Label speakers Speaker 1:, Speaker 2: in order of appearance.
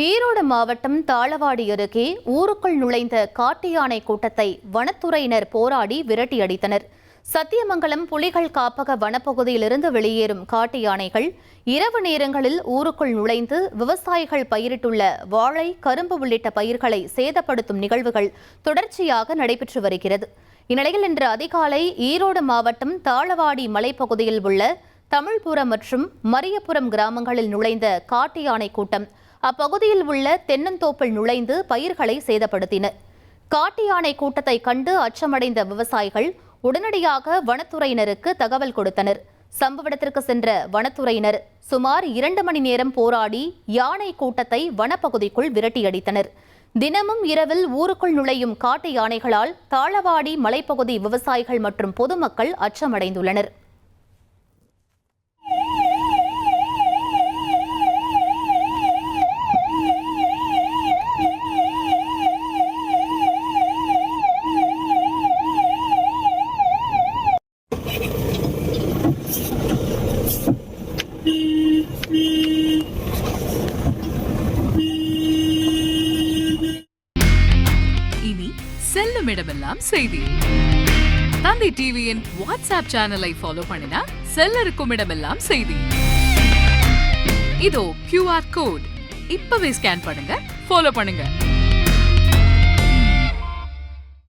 Speaker 1: ஈரோடு மாவட்டம் தாளவாடி அருகே ஊருக்குள் நுழைந்த காட்டு யானை கூட்டத்தை வனத்துறையினர் போராடி விரட்டியடித்தனர். சத்தியமங்கலம் புலிகள் காப்பக வனப்பகுதியிலிருந்து வெளியேறும் காட்டு யானைகள் இரவு நேரங்களில் ஊருக்குள் நுழைந்து விவசாயிகள் பயிரிட்டுள்ள வாழை, கரும்பு உள்ளிட்ட பயிர்களை சேதப்படுத்தும் நிகழ்வுகள் தொடர்ச்சியாக நடைபெற்று வருகிறது. இந்நிலையில் இன்று அதிகாலை ஈரோடு மாவட்டம் தாளவாடி மலைப்பகுதியில் உள்ள தமிழ்புரம் மற்றும் மரியபுரம் கிராமங்களில் நுழைந்த காட்டு யானை கூட்டம் அப்பகுதியில் உள்ள தென்னந்தோப்பில் நுழைந்து பயிர்களை சேதப்படுத்தின. காட்டு யானை கூட்டத்தை கண்டு அச்சமடைந்த விவசாயிகள் உடனடியாக வனத்துறையினருக்கு தகவல் கொடுத்தனர். சம்பவ இடத்திற்கு சென்ற வனத்துறையினர் சுமார் 2 மணி நேரம் போராடி யானை கூட்டத்தை வனப்பகுதிக்குள் விரட்டியடித்தனர். தினமும் இரவில் ஊருக்குள் நுழையும் காட்டு யானைகளால் தாளவாடி மலைப்பகுதி விவசாயிகள் மற்றும் பொதுமக்கள் அச்சமடைந்துள்ளனர்.
Speaker 2: இனி செல்லும் இடமெல்லாம் செய்தி. தந்தை டிவியின் வாட்ஸ்அப் சேனலை ஃபாலோ பண்ணினா செல்ல இருக்கும் இடமெல்லாம் செய்தி. இதோ QR கோட் இப்பவே ஸ்கேன் பண்ணுங்க, ஃபாலோ பண்ணுங்க.